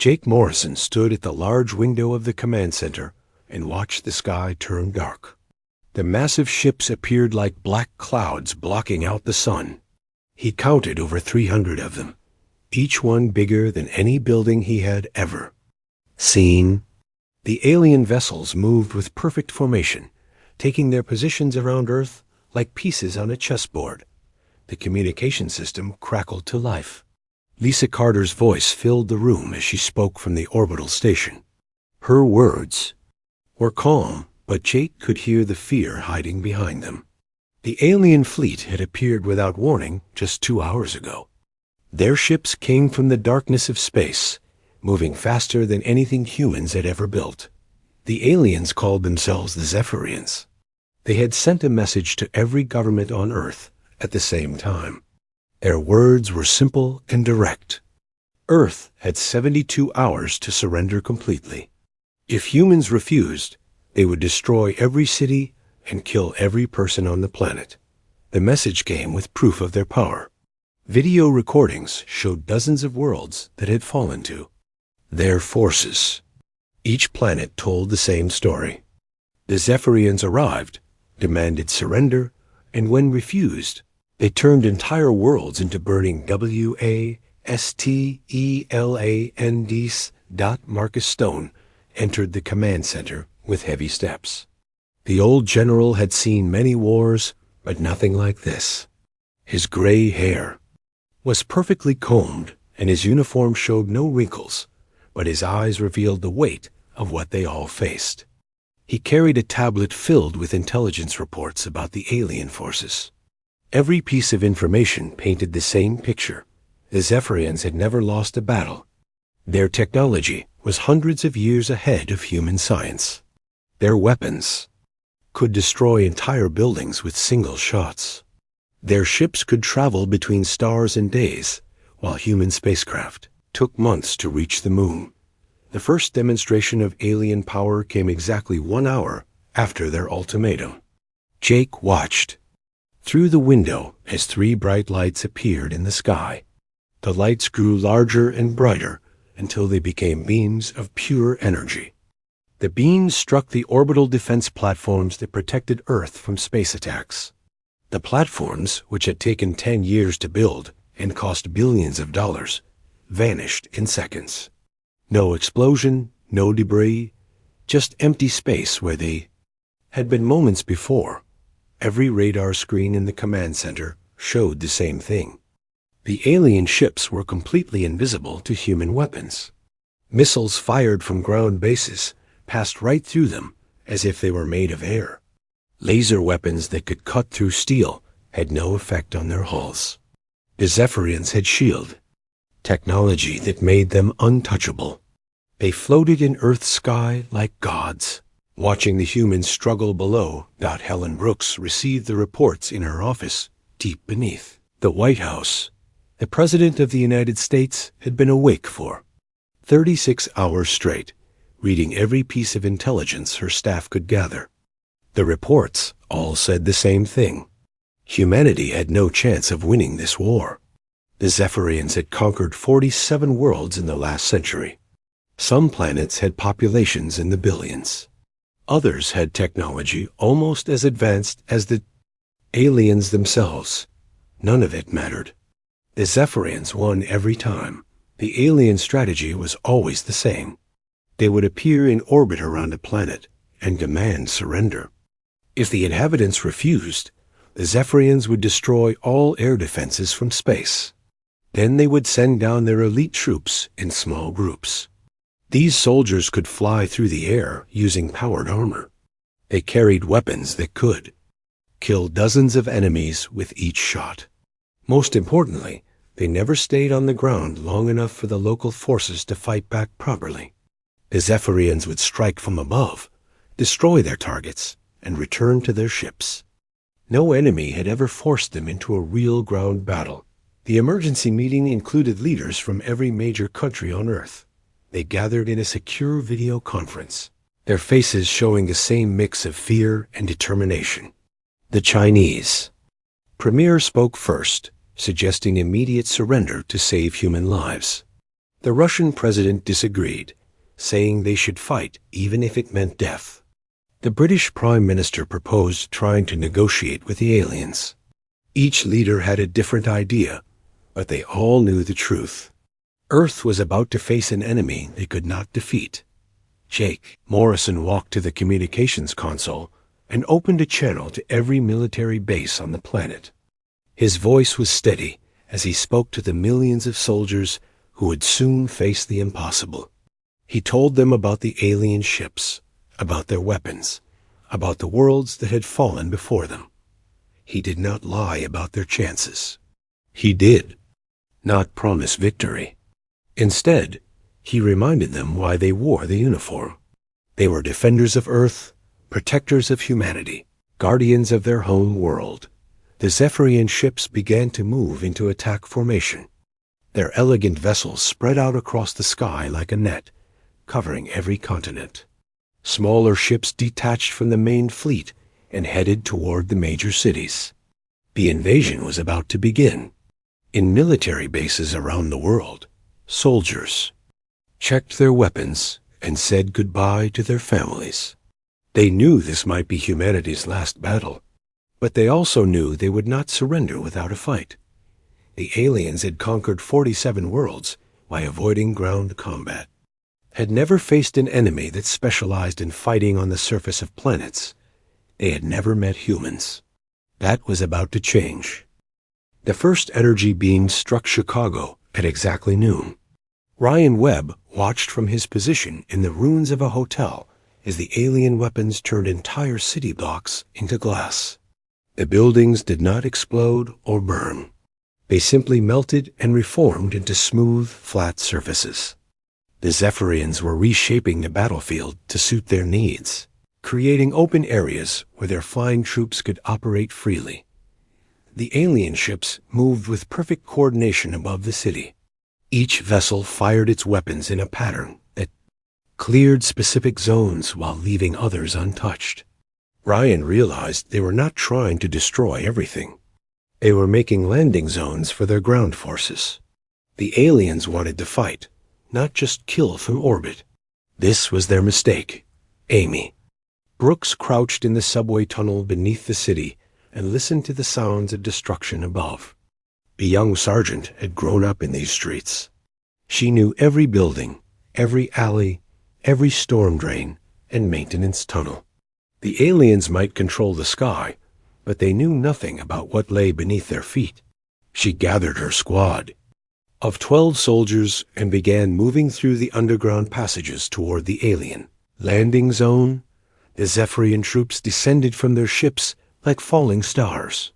Jake Morrison stood at the large window of the command center and watched the sky turn dark. The massive ships appeared like black clouds blocking out the sun. He counted over 300 of them, each one bigger than any building he had ever seen. The alien vessels moved with perfect formation, taking their positions around Earth like pieces on a chessboard. The communication system crackled to life. Lisa Carter's voice filled the room as she spoke from the orbital station. Her words were calm, but Jake could hear the fear hiding behind them. The alien fleet had appeared without warning just 2 hours ago. Their ships came from the darkness of space, moving faster than anything humans had ever built. The aliens called themselves the Zephyrians. They had sent a message to every government on Earth at the same time. Their words were simple and direct. Earth had 72 hours to surrender completely. If humans refused, they would destroy every city and kill every person on the planet. The message came with proof of their power. Video recordings showed dozens of worlds that had fallen to their forces. Each planet told the same story. The Zephyrians arrived, demanded surrender, and when refused, they turned entire worlds into burning WASTELANDs. Marcus Stone entered the command center with heavy steps. The old general had seen many wars, but nothing like this. His gray hair was perfectly combed, and his uniform showed no wrinkles, but his eyes revealed the weight of what they all faced. He carried a tablet filled with intelligence reports about the alien forces. Every piece of information painted the same picture. The Zephyrians had never lost a battle. Their technology was hundreds of years ahead of human science. Their weapons could destroy entire buildings with single shots. Their ships could travel between stars in days, while human spacecraft took months to reach the moon. The first demonstration of alien power came exactly 1 hour after their ultimatum. Jake watched through the window as 3 bright lights appeared in the sky. The lights grew larger and brighter until they became beams of pure energy. The beams struck the orbital defense platforms that protected Earth from space attacks. The platforms, which had taken 10 years to build and cost billions of dollars, vanished in seconds. No explosion, no debris, just empty space where they had been moments before. Every radar screen in the command center showed the same thing. The alien ships were completely invisible to human weapons. Missiles fired from ground bases passed right through them as if they were made of air. Laser weapons that could cut through steel had no effect on their hulls. The Zephyrians had SHIELD, technology that made them untouchable. They floated in Earth's sky like gods. Watching the humans struggle below, Helen Brooks received the reports in her office deep beneath the White House. The President of the United States had been awake for 36 hours straight, reading every piece of intelligence her staff could gather. The reports all said the same thing. Humanity had no chance of winning this war. The Zephyrians had conquered 47 worlds in the last century. Some planets had populations in the billions. Others had technology almost as advanced as the aliens themselves. None of it mattered. The Zephyrians won every time. The alien strategy was always the same. They would appear in orbit around a planet and demand surrender. If the inhabitants refused, the Zephyrians would destroy all air defenses from space. Then they would send down their elite troops in small groups. These soldiers could fly through the air using powered armor. They carried weapons that could kill dozens of enemies with each shot. Most importantly, they never stayed on the ground long enough for the local forces to fight back properly. The Zephyrians would strike from above, destroy their targets, and return to their ships. No enemy had ever forced them into a real ground battle. The emergency meeting included leaders from every major country on Earth. They gathered in a secure video conference, their faces showing the same mix of fear and determination. The Chinese premier spoke first, suggesting immediate surrender to save human lives. The Russian president disagreed, saying they should fight even if it meant death. The British Prime Minister proposed trying to negotiate with the aliens. Each leader had a different idea, but they all knew the truth. Earth was about to face an enemy they could not defeat. Jake Morrison walked to the communications console and opened a channel to every military base on the planet. His voice was steady as he spoke to the millions of soldiers who would soon face the impossible. He told them about the alien ships, about their weapons, about the worlds that had fallen before them. He did not lie about their chances. He did not promise victory. Instead, he reminded them why they wore the uniform. They were defenders of Earth, protectors of humanity, guardians of their home world. The Zephyrian ships began to move into attack formation. Their elegant vessels spread out across the sky like a net, covering every continent. Smaller ships detached from the main fleet and headed toward the major cities. The invasion was about to begin. In military bases around the world, soldiers checked their weapons and said goodbye to their families. They knew this might be humanity's last battle, but they also knew they would not surrender without a fight. The aliens had conquered 47 worlds by avoiding ground combat, had never faced an enemy that specialized in fighting on the surface of planets. They had never met humans. That was about to change. The first energy beam struck Chicago at exactly noon. Ryan Webb watched from his position in the ruins of a hotel as the alien weapons turned entire city blocks into glass. The buildings did not explode or burn. They simply melted and reformed into smooth, flat surfaces. The Zephyrians were reshaping the battlefield to suit their needs, creating open areas where their flying troops could operate freely. The alien ships moved with perfect coordination above the city. Each vessel fired its weapons in a pattern that cleared specific zones while leaving others untouched. Ryan realized they were not trying to destroy everything. They were making landing zones for their ground forces. The aliens wanted to fight, not just kill from orbit. This was their mistake. Amy. Brooks crouched in the subway tunnel beneath the city and listened to the sounds of destruction above. The young sergeant had grown up in these streets. She knew every building, every alley, every storm drain, and maintenance tunnel. The aliens might control the sky, but they knew nothing about what lay beneath their feet. She gathered her squad of 12 soldiers and began moving through the underground passages toward the alien landing zone. The Zephyrian troops descended from their ships like falling stars.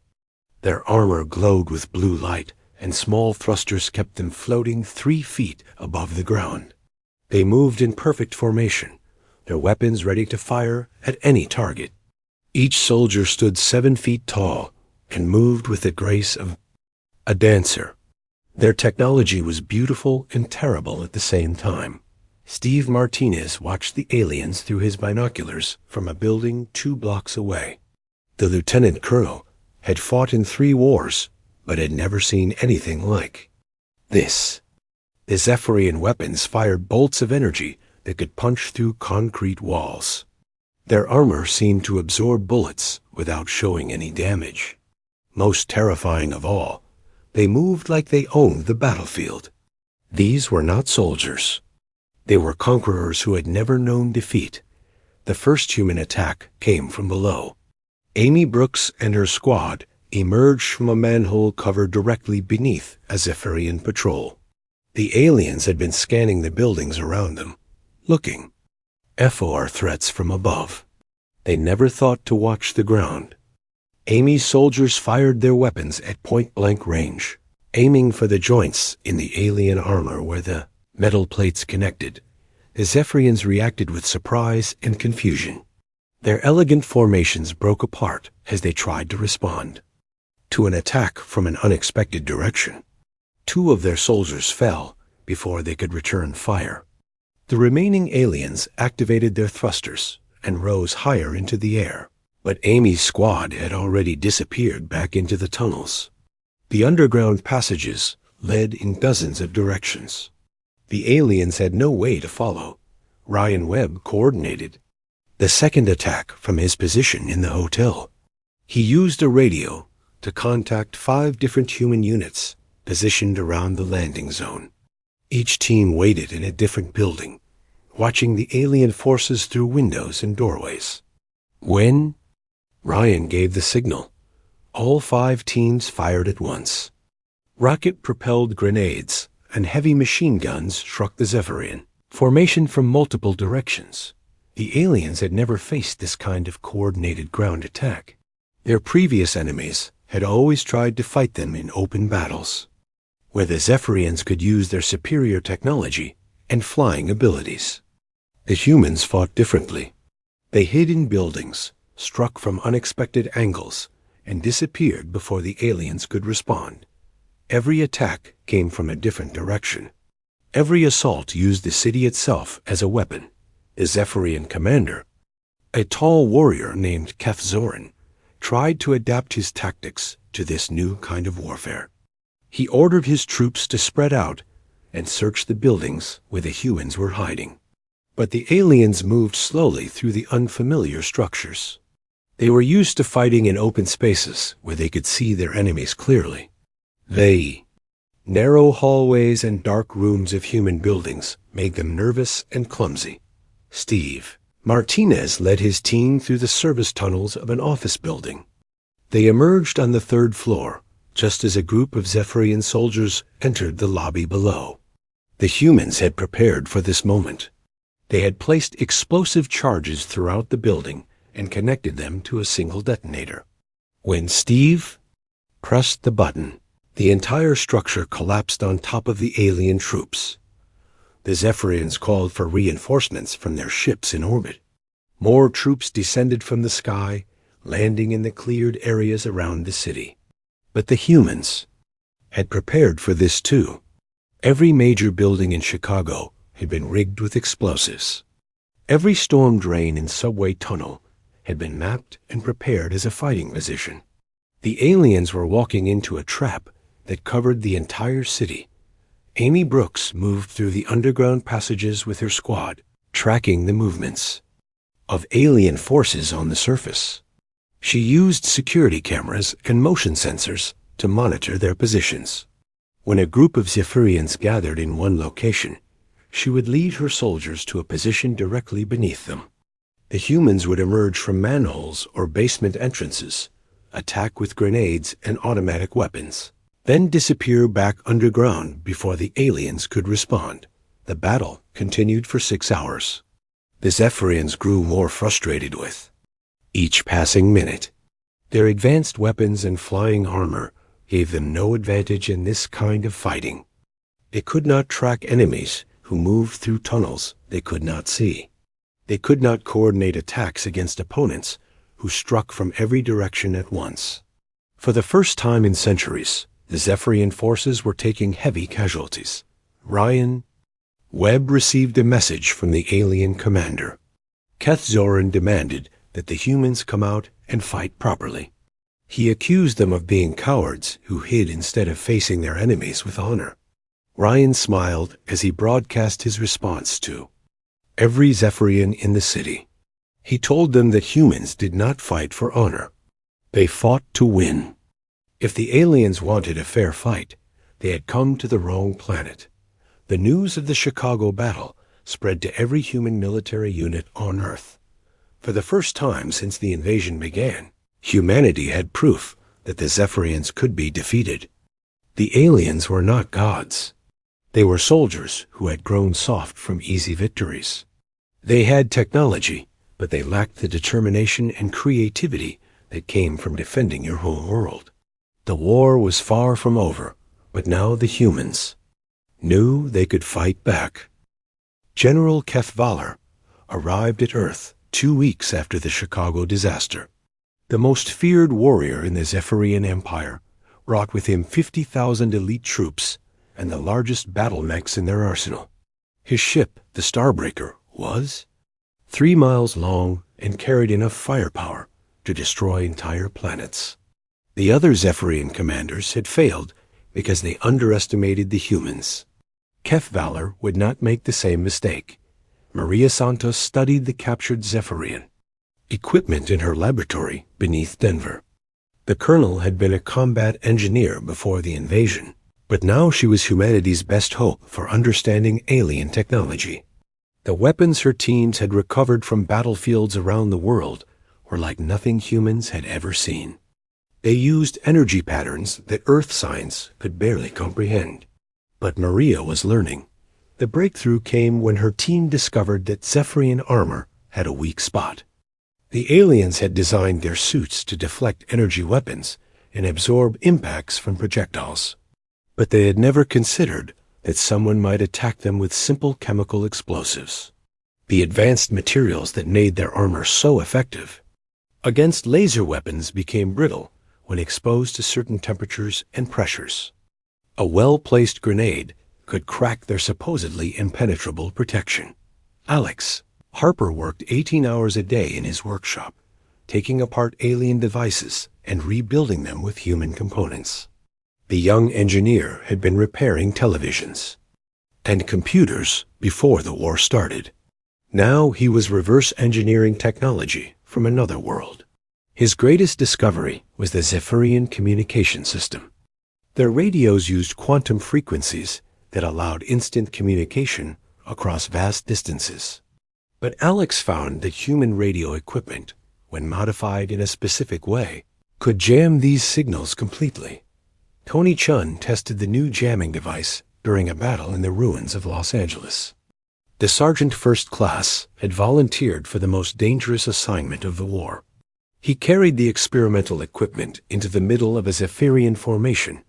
Their armor glowed with blue light, and small thrusters kept them floating 3 feet above the ground. They moved in perfect formation, their weapons ready to fire at any target. Each soldier stood 7 feet tall and moved with the grace of a dancer. Their technology was beautiful and terrible at the same time. Steve Martinez watched the aliens through his binoculars from a building 2 blocks away. The lieutenant colonel had fought in 3 wars, but had never seen anything like this. The Zephyrian weapons fired bolts of energy that could punch through concrete walls. Their armor seemed to absorb bullets without showing any damage. Most terrifying of all, they moved like they owned the battlefield. These were not soldiers. They were conquerors who had never known defeat. The first human attack came from below. Amy Brooks and her squad emerged from a manhole covered directly beneath a Zephyrian patrol. The aliens had been scanning the buildings around them, looking for threats from above. They never thought to watch the ground. Amy's soldiers fired their weapons at point-blank range, aiming for the joints in the alien armor where the metal plates connected. The Zephyrians reacted with surprise and confusion. Their elegant formations broke apart as they tried to respond to an attack from an unexpected direction. 2 of their soldiers fell before they could return fire. The remaining aliens activated their thrusters and rose higher into the air, but Amy's squad had already disappeared back into the tunnels. The underground passages led in dozens of directions. The aliens had no way to follow. Ryan Webb coordinated the second attack from his position in the hotel. He used a radio to contact 5 different human units positioned around the landing zone. Each team waited in a different building, watching the alien forces through windows and doorways. When Ryan gave the signal, all 5 teams fired at once. Rocket-propelled grenades and heavy machine guns struck the Zephyrian formation from multiple directions. The aliens had never faced this kind of coordinated ground attack. Their previous enemies had always tried to fight them in open battles, where the Zephyrians could use their superior technology and flying abilities. The humans fought differently. They hid in buildings, struck from unexpected angles, and disappeared before the aliens could respond. Every attack came from a different direction. Every assault used the city itself as a weapon. The Zephyrian commander, a tall warrior named Keth Zorin, tried to adapt his tactics to this new kind of warfare. He ordered his troops to spread out and search the buildings where the humans were hiding. But the aliens moved slowly through the unfamiliar structures. They were used to fighting in open spaces where they could see their enemies clearly. Narrow hallways and dark rooms of human buildings made them nervous and clumsy. Steve Martinez led his team through the service tunnels of an office building. They emerged on the 3rd floor, just as a group of Zephyrian soldiers entered the lobby below. The humans had prepared for this moment. They had placed explosive charges throughout the building and connected them to a single detonator. When Steve pressed the button, the entire structure collapsed on top of the alien troops. The Zephyrians called for reinforcements from their ships in orbit. More troops descended from the sky, landing in the cleared areas around the city. But the humans had prepared for this too. Every major building in Chicago had been rigged with explosives. Every storm drain and subway tunnel had been mapped and prepared as a fighting position. The aliens were walking into a trap that covered the entire city. Amy Brooks moved through the underground passages with her squad, tracking the movements of alien forces on the surface. She used security cameras and motion sensors to monitor their positions. When a group of Zephyrians gathered in one location, she would lead her soldiers to a position directly beneath them. The humans would emerge from manholes or basement entrances, attack with grenades and automatic weapons, then disappear back underground before the aliens could respond. The battle continued for 6 hours. The Zephyrians grew more frustrated with each passing minute. Their advanced weapons and flying armor gave them no advantage in this kind of fighting. They could not track enemies who moved through tunnels they could not see. They could not coordinate attacks against opponents who struck from every direction at once. For the first time in centuries, the Zephyrian forces were taking heavy casualties. Ryan Webb received a message from the alien commander. Keth Zorin demanded that the humans come out and fight properly. He accused them of being cowards who hid instead of facing their enemies with honor. Ryan smiled as he broadcast his response to every Zephyrian in the city. He told them that humans did not fight for honor. They fought to win. If the aliens wanted a fair fight, they had come to the wrong planet. The news of the Chicago battle spread to every human military unit on Earth. For the first time since the invasion began, humanity had proof that the Zephyrians could be defeated. The aliens were not gods. They were soldiers who had grown soft from easy victories. They had technology, but they lacked the determination and creativity that came from defending your whole world. The war was far from over, but now the humans knew they could fight back. General Keth Valar arrived at Earth 2 weeks after the Chicago disaster. The most feared warrior in the Zephyrian Empire brought with him 50,000 elite troops and the largest battle mechs in their arsenal. His ship, the Starbreaker, was 3 miles long and carried enough firepower to destroy entire planets. The other Zephyrian commanders had failed because they underestimated the humans. Kefvalar would not make the same mistake. Maria Santos studied the captured Zephyrian equipment in her laboratory beneath Denver. The colonel had been a combat engineer before the invasion, but now she was humanity's best hope for understanding alien technology. The weapons her teams had recovered from battlefields around the world were like nothing humans had ever seen. They used energy patterns that Earth science could barely comprehend. But Maria was learning. The breakthrough came when her team discovered that Zephyrian armor had a weak spot. The aliens had designed their suits to deflect energy weapons and absorb impacts from projectiles. But they had never considered that someone might attack them with simple chemical explosives. The advanced materials that made their armor so effective against laser weapons became brittle when exposed to certain temperatures and pressures. A well-placed grenade could crack their supposedly impenetrable protection. Alex Harper worked 18 hours a day in his workshop, taking apart alien devices and rebuilding them with human components. The young engineer had been repairing televisions and computers before the war started. Now he was reverse engineering technology from another world. His greatest discovery was the Zephyrian communication system. Their radios used quantum frequencies that allowed instant communication across vast distances. But Alex found that human radio equipment, when modified in a specific way, could jam these signals completely. Tony Chun tested the new jamming device during a battle in the ruins of Los Angeles. The Sergeant First Class had volunteered for the most dangerous assignment of the war. He carried the experimental equipment into the middle of a Zephyrian formation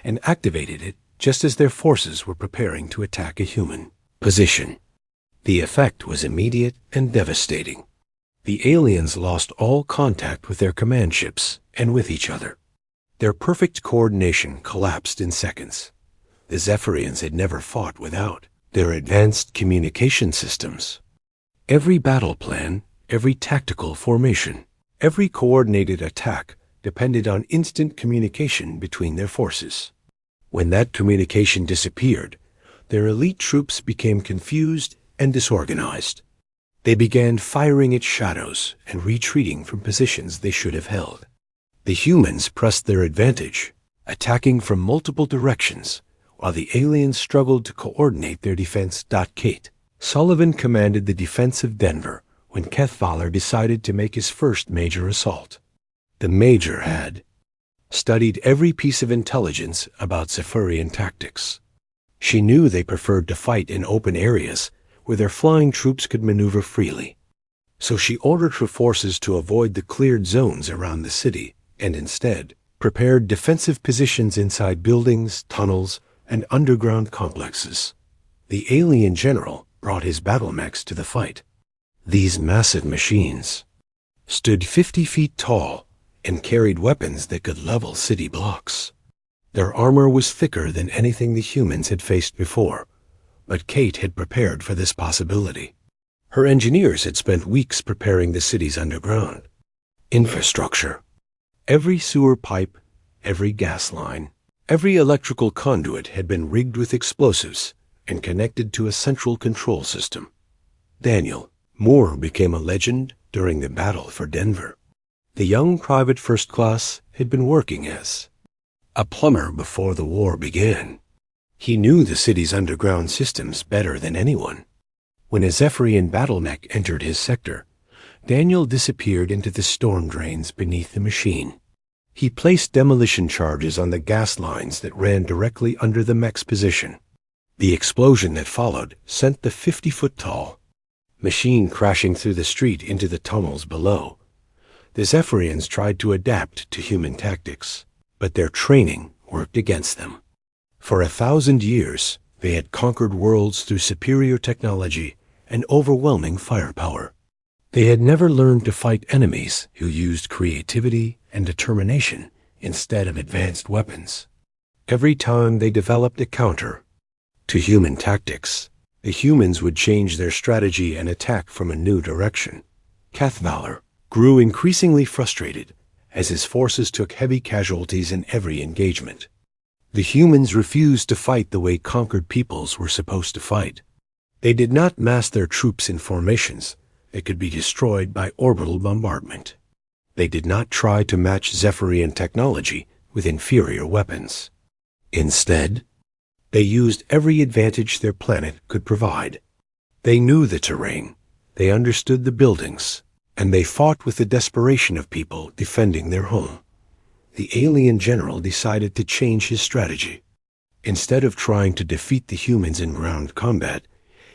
and activated it just as their forces were preparing to attack a human position. The effect was immediate and devastating. The aliens lost all contact with their command ships and with each other. Their perfect coordination collapsed in seconds. The Zephyrians had never fought without their advanced communication systems. Every battle plan, every tactical formation, every coordinated attack depended on instant communication between their forces. When that communication disappeared, their elite troops became confused and disorganized. They began firing at shadows and retreating from positions they should have held. The humans pressed their advantage, attacking from multiple directions, while the aliens struggled to coordinate their defense. Kate Sullivan commanded the defense of Denver when Kefvalar decided to make his first major assault. The Major had studied every piece of intelligence about Zephyrian tactics. She knew they preferred to fight in open areas where their flying troops could maneuver freely. So she ordered her forces to avoid the cleared zones around the city and instead prepared defensive positions inside buildings, tunnels, and underground complexes. The alien general brought his battle mechs to the fight. These massive machines stood 50 feet tall and carried weapons that could level city blocks. Their armor was thicker than anything the humans had faced before, but Kate had prepared for this possibility. Her engineers had spent weeks preparing the city's underground infrastructure. Every sewer pipe, every gas line, every electrical conduit had been rigged with explosives and connected to a central control system. Daniel Moore became a legend during the battle for Denver. The young private first class had been working as a plumber before the war began. He knew the city's underground systems better than anyone. When a Zephyrian battle mech entered his sector, Daniel disappeared into the storm drains beneath the machine. He placed demolition charges on the gas lines that ran directly under the mech's position. The explosion that followed sent the 50-foot-tall machine crashing through the street into the tunnels below. The Zephyrians tried to adapt to human tactics, but their training worked against them. For 1,000 years, they had conquered worlds through superior technology and overwhelming firepower. They had never learned to fight enemies who used creativity and determination instead of advanced weapons. Every time they developed a counter to human tactics, the humans would change their strategy and attack from a new direction. Kefvalar grew increasingly frustrated as his forces took heavy casualties in every engagement. The humans refused to fight the way conquered peoples were supposed to fight. They did not mass their troops in formations that could be destroyed by orbital bombardment. They did not try to match Zephyrian technology with inferior weapons. Instead, they used every advantage their planet could provide. They knew the terrain, they understood the buildings, and they fought with the desperation of people defending their home. The alien general decided to change his strategy. Instead of trying to defeat the humans in ground combat,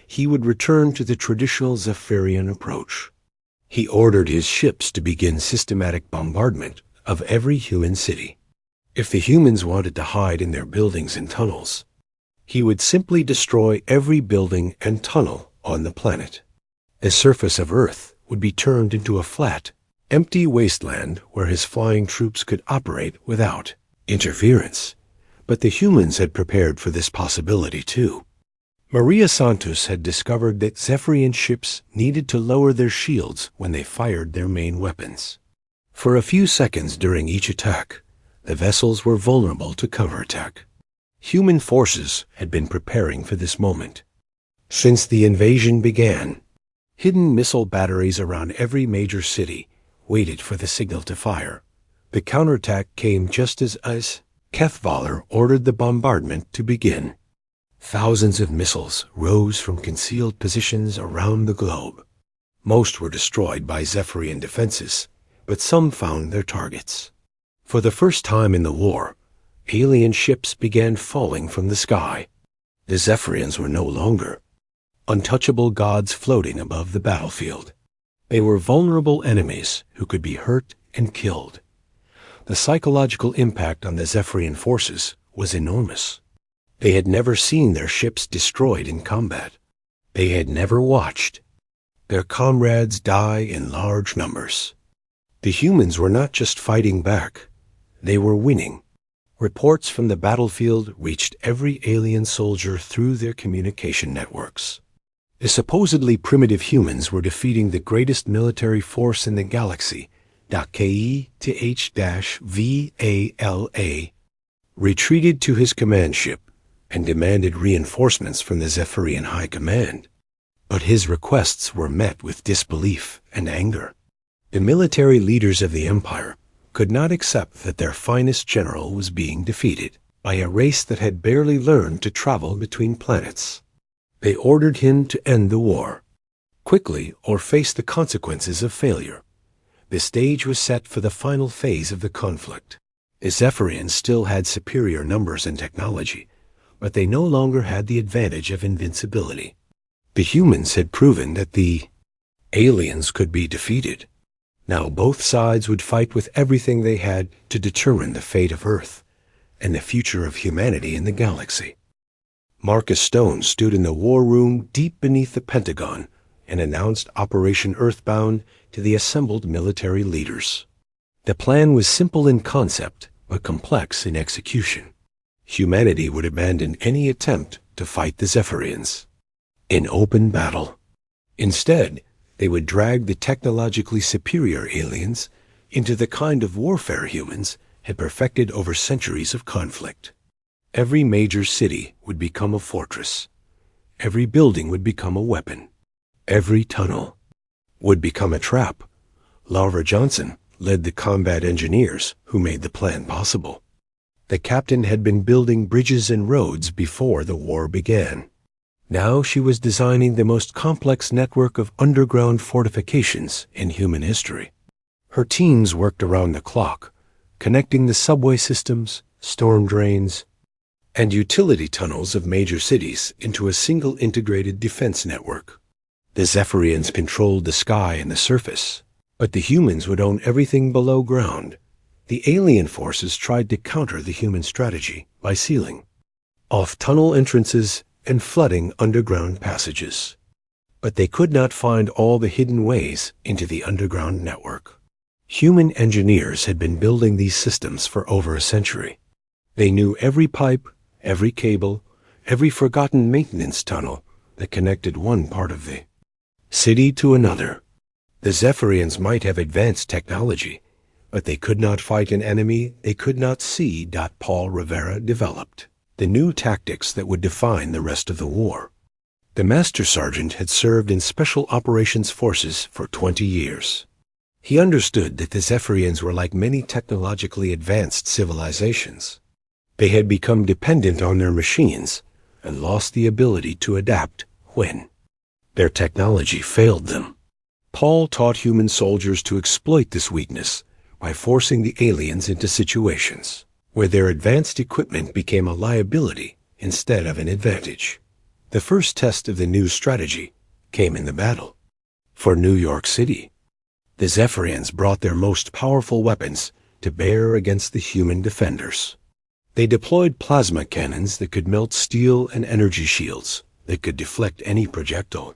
he would return to the traditional Zephyrian approach. He ordered his ships to begin systematic bombardment of every human city. If the humans wanted to hide in their buildings and tunnels, he would simply destroy every building and tunnel on the planet. The surface of Earth would be turned into a flat, empty wasteland where his flying troops could operate without interference. But the humans had prepared for this possibility too. Maria Santos had discovered that Zephyrian ships needed to lower their shields when they fired their main weapons. For a few seconds during each attack, the vessels were vulnerable to counterattack. Human forces had been preparing for this moment. Since the invasion began, hidden missile batteries around every major city waited for the signal to fire. The counterattack came just as Kethvalar ordered the bombardment to begin. Thousands of missiles rose from concealed positions around the globe. Most were destroyed by Zephyrian defenses, but some found their targets. For the first time in the war, alien ships began falling from the sky. The Zephyrians were no longer untouchable gods floating above the battlefield. They were vulnerable enemies who could be hurt and killed. The psychological impact on the Zephyrian forces was enormous. They had never seen their ships destroyed in combat. They had never watched their comrades die in large numbers. The humans were not just fighting back, they were winning. Reports from the battlefield reached every alien soldier through their communication networks. The supposedly primitive humans were defeating the greatest military force in the galaxy. KETH-VALA retreated to his command ship and demanded reinforcements from the Zephyrian High Command. But his requests were met with disbelief and anger. The military leaders of the Empire could not accept that their finest general was being defeated by a race that had barely learned to travel between planets. They ordered him to end the war quickly or face the consequences of failure. The stage was set for the final phase of the conflict. The Zephyrians still had superior numbers and technology, but they no longer had the advantage of invincibility. The humans had proven that the aliens could be defeated. Now both sides would fight with everything they had to determine the fate of Earth and the future of humanity in the galaxy. Marcus Stone stood in the war room deep beneath the Pentagon and announced Operation Earthbound to the assembled military leaders. The plan was simple in concept, but complex in execution. Humanity would abandon any attempt to fight the Zephyrians in open battle. Instead, they would drag the technologically superior aliens into the kind of warfare humans had perfected over centuries of conflict. Every major city would become a fortress. Every building would become a weapon. Every tunnel would become a trap. Larva Johnson led the combat engineers who made the plan possible. The captain had been building bridges and roads before the war began. Now she was designing the most complex network of underground fortifications in human history. Her teams worked around the clock, connecting the subway systems, storm drains, and utility tunnels of major cities into a single integrated defense network. The Zephyrians controlled the sky and the surface, but the humans would own everything below ground. The alien forces tried to counter the human strategy by sealing off tunnel entrances and flooding underground passages. But they could not find all the hidden ways into the underground network. Human engineers had been building these systems for over a century. They knew every pipe, every cable, every forgotten maintenance tunnel that connected one part of the city to another. The Zephyrians might have advanced technology, But they could not fight an enemy they could not see. Paul Rivera developed the new tactics that would define the rest of the war. The Master Sergeant had served in Special Operations Forces for 20 years. He understood that the Zephyrians were like many technologically advanced civilizations. They had become dependent on their machines and lost the ability to adapt when their technology failed them. Paul taught human soldiers to exploit this weakness by forcing the aliens into situations where their advanced equipment became a liability instead of an advantage. The first test of the new strategy came in the battle for New York City. The Zephyrians brought their most powerful weapons to bear against the human defenders. They deployed plasma cannons that could melt steel and energy shields that could deflect any projectile.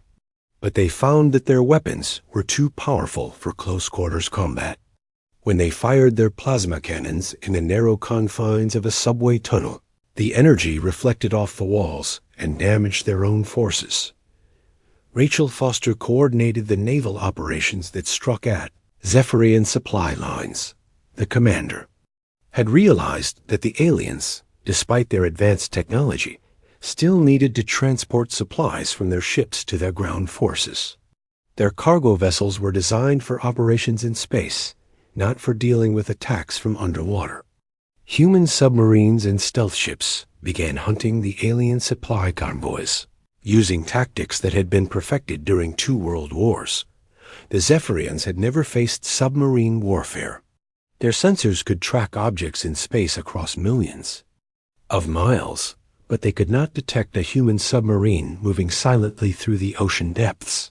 But they found that their weapons were too powerful for close-quarters combat. When they fired their plasma cannons in the narrow confines of a subway tunnel, the energy reflected off the walls and damaged their own forces. Rachel Foster coordinated the naval operations that struck at Zephyrian supply lines. The commander had realized that the aliens, despite their advanced technology, still needed to transport supplies from their ships to their ground forces. Their cargo vessels were designed for operations in space, not for dealing with attacks from underwater. Human submarines and stealth ships began hunting the alien supply convoys, using tactics that had been perfected during 2 world wars. The Zephyrians had never faced submarine warfare. Their sensors could track objects in space across millions of miles, but they could not detect a human submarine moving silently through the ocean depths.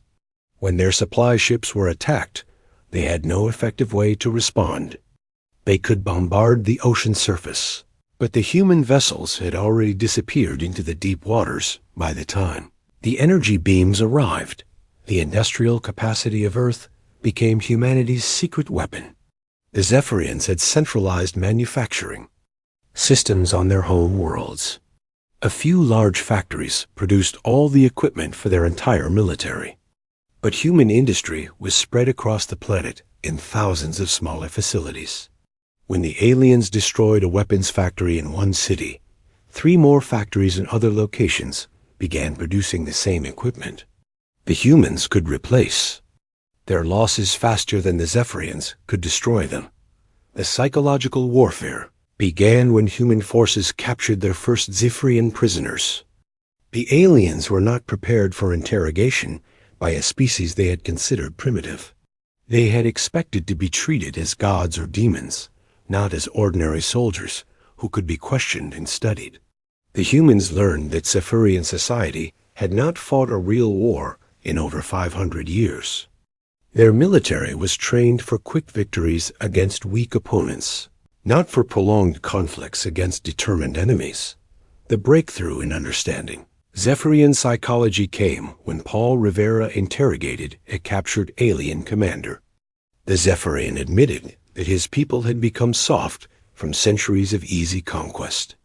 When their supply ships were attacked, they had no effective way to respond. They could bombard the ocean surface, but the human vessels had already disappeared into the deep waters by the time the energy beams arrived. The industrial capacity of Earth became humanity's secret weapon. The Zephyrians had centralized manufacturing systems on their home worlds. A few large factories produced all the equipment for their entire military. But human industry was spread across the planet in thousands of smaller facilities. When the aliens destroyed a weapons factory in one city, 3 more factories in other locations began producing the same equipment. The humans could replace their losses faster than the Zephyrians could destroy them. The psychological warfare began when human forces captured their first Zephyrian prisoners. The aliens were not prepared for interrogation by a species they had considered primitive. They had expected to be treated as gods or demons, not as ordinary soldiers who could be questioned and studied. The humans learned that Zephyrian society had not fought a real war in over 500 years. Their military was trained for quick victories against weak opponents, not for prolonged conflicts against determined enemies. The breakthrough in understanding Zephyrian psychology came when Paul Rivera interrogated a captured alien commander. The Zephyrian admitted that his people had become soft from centuries of easy conquest.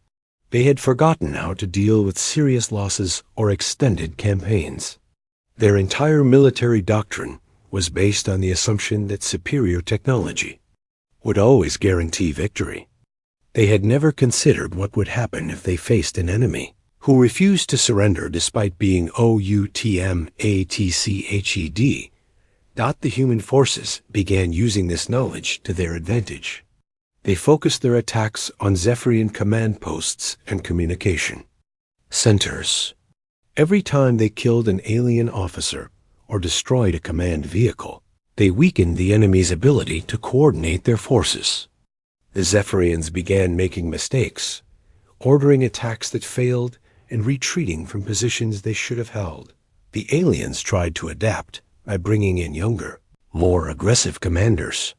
They had forgotten how to deal with serious losses or extended campaigns. Their entire military doctrine was based on the assumption that superior technology would always guarantee victory. They had never considered what would happen if they faced an enemy who refused to surrender despite being outmatched. The human forces began using this knowledge to their advantage. They focused their attacks on Zephyrian command posts and communication centers. Every time they killed an alien officer or destroyed a command vehicle, they weakened the enemy's ability to coordinate their forces. The Zephyrians began making mistakes, ordering attacks that failed and retreating from positions they should have held. The aliens tried to adapt by bringing in younger, more aggressive commanders.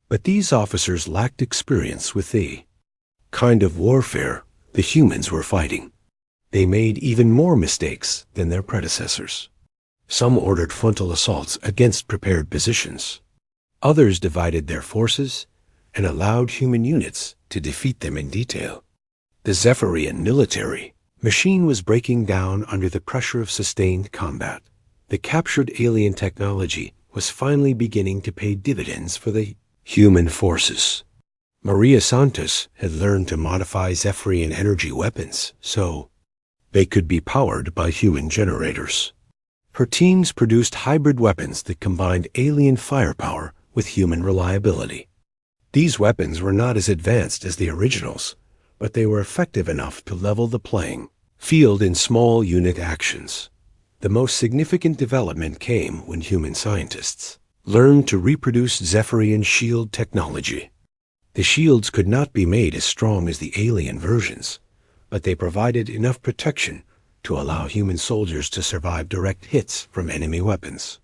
But these officers lacked experience with the kind of warfare the humans were fighting. They made even more mistakes than their predecessors. Some ordered frontal assaults against prepared positions. Others divided their forces and allowed human units to defeat them in detail. The Zephyrian military machine was breaking down under the pressure of sustained combat. The captured alien technology was finally beginning to pay dividends for the Human forces. Maria Santos had learned to modify Zephyrian energy weapons, so they could be powered by human generators. Her teams produced hybrid weapons that combined alien firepower with human reliability. These weapons were not as advanced as the originals, but they were effective enough to level the playing field in small unit actions. The most significant development came when human scientists learned to reproduce Zephyrian shield technology. The shields could not be made as strong as the alien versions, but they provided enough protection to allow human soldiers to survive direct hits from enemy weapons.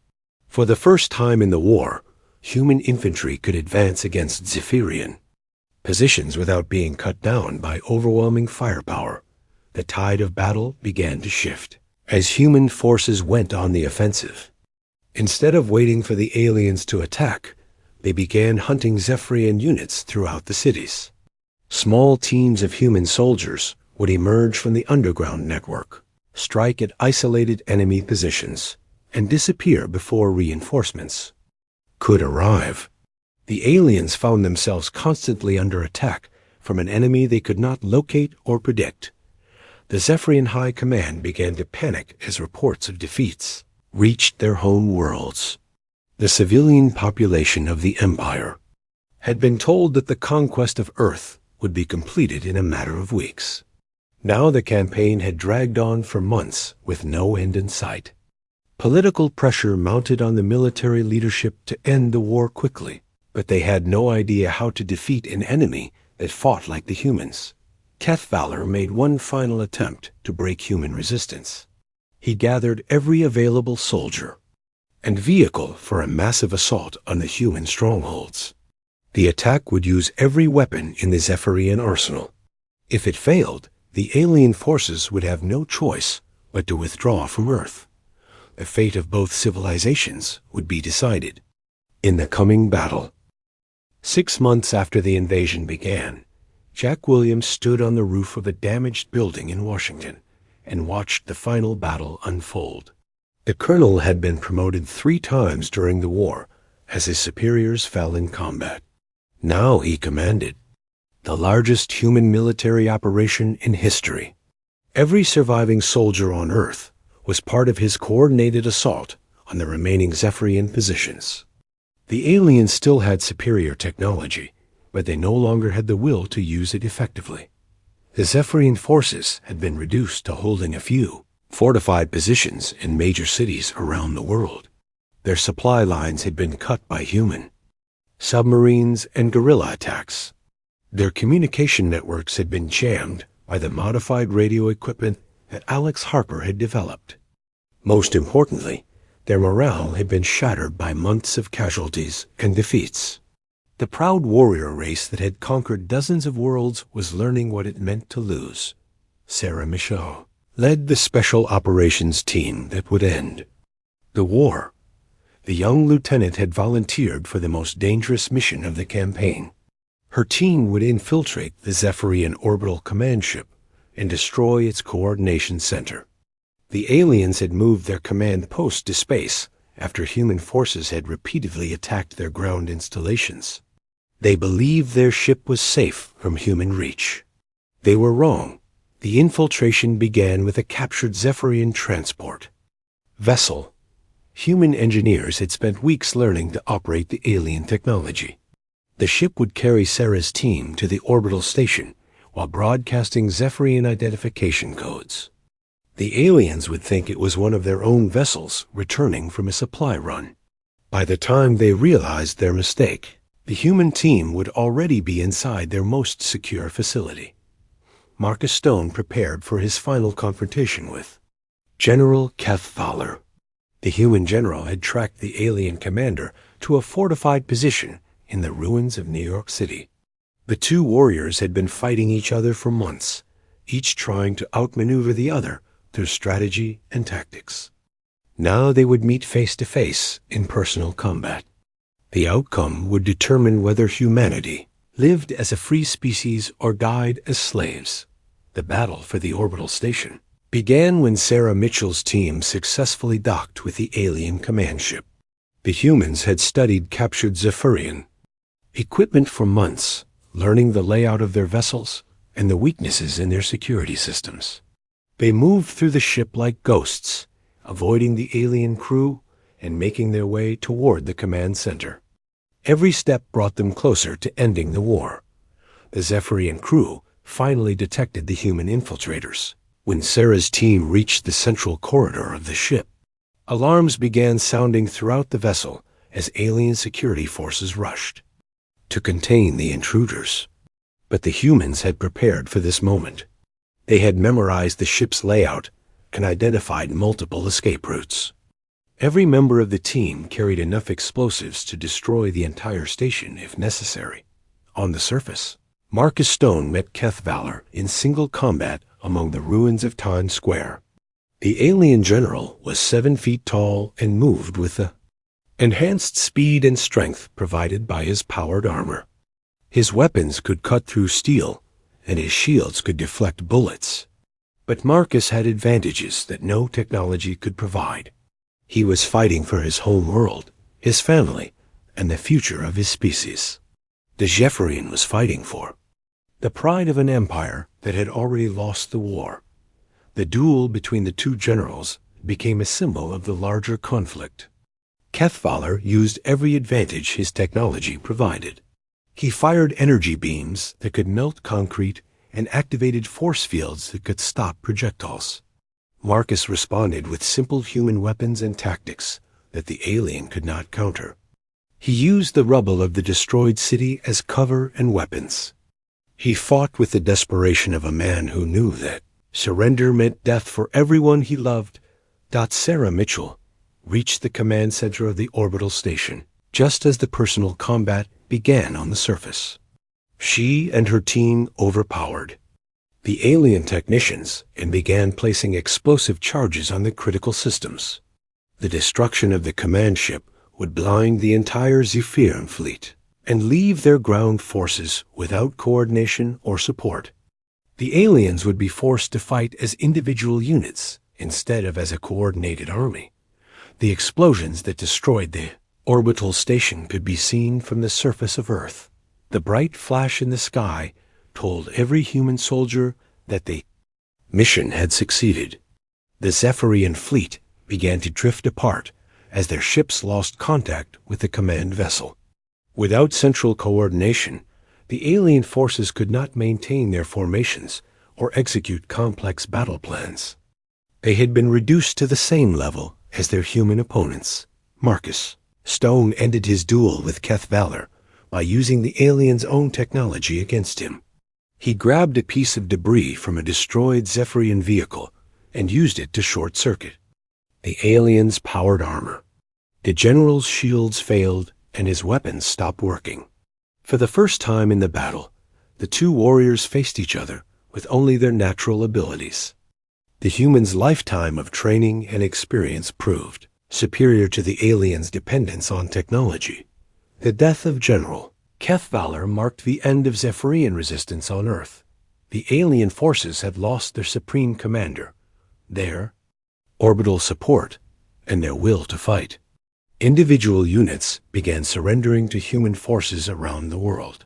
For the first time in the war, human infantry could advance against Zephyrian positions without being cut down by overwhelming firepower. The tide of battle began to shift as human forces went on the offensive. Instead of waiting for the aliens to attack, they began hunting Zephyrian units throughout the cities. Small teams of human soldiers would emerge from the underground network, strike at isolated enemy positions, and disappear before reinforcements could arrive. The aliens found themselves constantly under attack from an enemy they could not locate or predict. The Zephyrian High Command began to panic as reports of defeats reached their home worlds. The civilian population of the Empire had been told that the conquest of Earth would be completed in a matter of weeks. Now the campaign had dragged on for months with no end in sight. Political pressure mounted on the military leadership to end the war quickly, but they had no idea how to defeat an enemy that fought like the humans. Kethvalor made one final attempt to break human resistance. He gathered every available soldier and vehicle for a massive assault on the human strongholds. The attack would use every weapon in the Zephyrian arsenal. If it failed, the alien forces would have no choice but to withdraw from Earth. The fate of both civilizations would be decided in the coming battle. 6 months after the invasion began, Jack Williams stood on the roof of a damaged building in Washington and watched the final battle unfold. The colonel had been promoted 3 times during the war as his superiors fell in combat. Now he commanded the largest human military operation in history. Every surviving soldier on Earth was part of his coordinated assault on the remaining Zephyrian positions. The aliens still had superior technology, but they no longer had the will to use it effectively. The Zephyrian forces had been reduced to holding a few fortified positions in major cities around the world. Their supply lines had been cut by human submarines and guerrilla attacks. Their communication networks had been jammed by the modified radio equipment that Alex Harper had developed. Most importantly, their morale had been shattered by months of casualties and defeats. The proud warrior race that had conquered dozens of worlds was learning what it meant to lose. Sarah Michaud led the special operations team that would end the war. The young lieutenant had volunteered for the most dangerous mission of the campaign. Her team would infiltrate the Zephyrian orbital command ship and destroy its coordination center. The aliens had moved their command post to space after human forces had repeatedly attacked their ground installations. They believed their ship was safe from human reach. They were wrong. The infiltration began with a captured Zephyrian transport vessel. Human engineers had spent weeks learning to operate the alien technology. The ship would carry Sarah's team to the orbital station while broadcasting Zephyrian identification codes. The aliens would think it was one of their own vessels returning from a supply run. By the time they realized their mistake, the human team would already be inside their most secure facility. Marcus Stone prepared for his final confrontation with General Kethvalor. The human general had tracked the alien commander to a fortified position in the ruins of New York City. The 2 warriors had been fighting each other for months, each trying to outmaneuver the other through strategy and tactics. Now they would meet face to face in personal combat. The outcome would determine whether humanity lived as a free species or died as slaves. The battle for the orbital station began when Sarah Mitchell's team successfully docked with the alien command ship. The humans had studied captured Zephyrian equipment for months, learning the layout of their vessels and the weaknesses in their security systems. They moved through the ship like ghosts, avoiding the alien crew and making their way toward the command center. Every step brought them closer to ending the war. The Zephyrian crew finally detected the human infiltrators. When Sarah's team reached the central corridor of the ship, alarms began sounding throughout the vessel as alien security forces rushed to contain the intruders. But the humans had prepared for this moment. They had memorized the ship's layout and identified multiple escape routes. Every member of the team carried enough explosives to destroy the entire station if necessary. On the surface, Marcus Stone met Keth Valor in single combat among the ruins of Times Square. The alien general was 7 feet tall and moved with the enhanced speed and strength provided by his powered armor. His weapons could cut through steel, and his shields could deflect bullets. But Marcus had advantages that no technology could provide. He was fighting for his home world, his family, and the future of his species. The Zephyrian was fighting for the pride of an empire that had already lost the war. The duel between the two generals became a symbol of the larger conflict. Keth Valor used every advantage his technology provided. He fired energy beams that could melt concrete and activated force fields that could stop projectiles. Marcus responded with simple human weapons and tactics that the alien could not counter. He used the rubble of the destroyed city as cover and weapons. He fought with the desperation of a man who knew that surrender meant death for everyone he loved. Sarah Mitchell reached the command center of the orbital station just as the personal combat began on the surface. She and her team overpowered the alien technicians and began placing explosive charges on the critical systems. The destruction of the command ship would blind the entire Zephyrian fleet and leave their ground forces without coordination or support. The aliens would be forced to fight as individual units instead of as a coordinated army. The explosions that destroyed the orbital station could be seen from the surface of Earth. The bright flash in the sky told every human soldier that the mission had succeeded. The Zephyrian fleet began to drift apart as their ships lost contact with the command vessel. Without central coordination, the alien forces could not maintain their formations or execute complex battle plans. They had been reduced to the same level as their human opponents. Marcus Stone ended his duel with Keth Valor by using the alien's own technology against him. He grabbed a piece of debris from a destroyed Zephyrian vehicle and used it to short-circuit the alien's powered armor. The general's shields failed and his weapons stopped working. For the first time in the battle, the two warriors faced each other with only their natural abilities. The human's lifetime of training and experience proved superior to the alien's dependence on technology. The death of General Keth Valor marked the end of Zephyrian resistance on Earth. The alien forces had lost their supreme commander, their orbital support, and their will to fight. Individual units began surrendering to human forces around the world.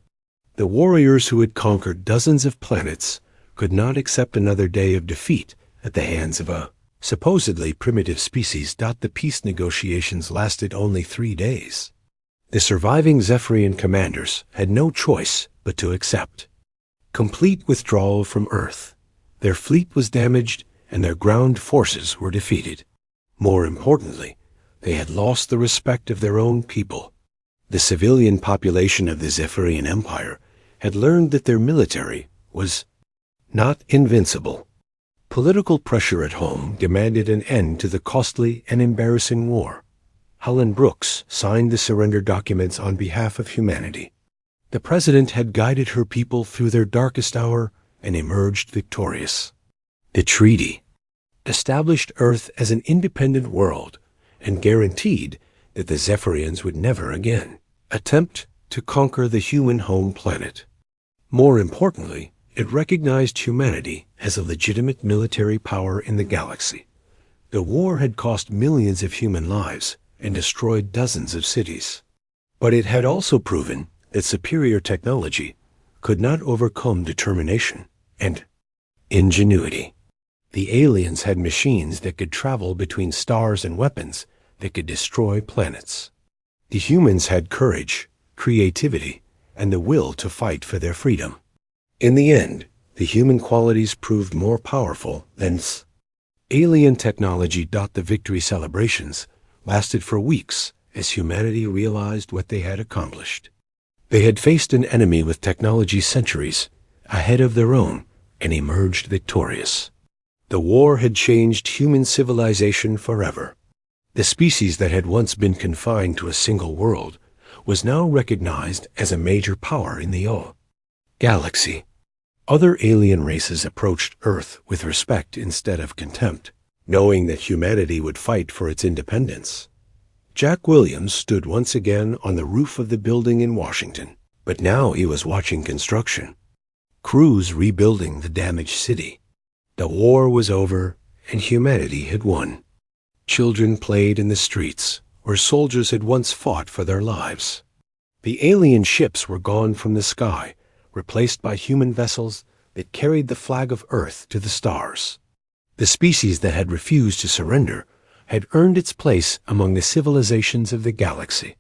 The warriors who had conquered dozens of planets could not accept another day of defeat at the hands of a supposedly primitive species. The peace negotiations lasted only 3 days. The surviving Zephyrian commanders had no choice but to accept complete withdrawal from Earth. Their fleet was damaged and their ground forces were defeated. More importantly, they had lost the respect of their own people. The civilian population of the Zephyrian Empire had learned that their military was not invincible. Political pressure at home demanded an end to the costly and embarrassing war. Helen Brooks signed the surrender documents on behalf of humanity. The president had guided her people through their darkest hour and emerged victorious. The treaty established Earth as an independent world and guaranteed that the Zephyrians would never again attempt to conquer the human home planet. More importantly, it recognized humanity as a legitimate military power in the galaxy. The war had cost millions of human lives and destroyed dozens of cities. But it had also proven that superior technology could not overcome determination and ingenuity. The aliens had machines that could travel between stars and weapons that could destroy planets. The humans had courage, creativity, and the will to fight for their freedom. In the end, the human qualities proved more powerful than alien technology. The victory celebrations lasted for weeks as humanity realized what they had accomplished. They had faced an enemy with technology centuries ahead of their own and emerged victorious. The war had changed human civilization forever. The species that had once been confined to a single world was now recognized as a major power in the galaxy. Other alien races approached Earth with respect instead of contempt, knowing that humanity would fight for its independence. Jack Williams stood once again on the roof of the building in Washington, but now he was watching construction. Crews rebuilding the damaged city. The war was over and humanity had won. Children played in the streets where soldiers had once fought for their lives. The alien ships were gone from the sky, replaced by human vessels that carried the flag of Earth to the stars. The species that had refused to surrender had earned its place among the civilizations of the galaxy.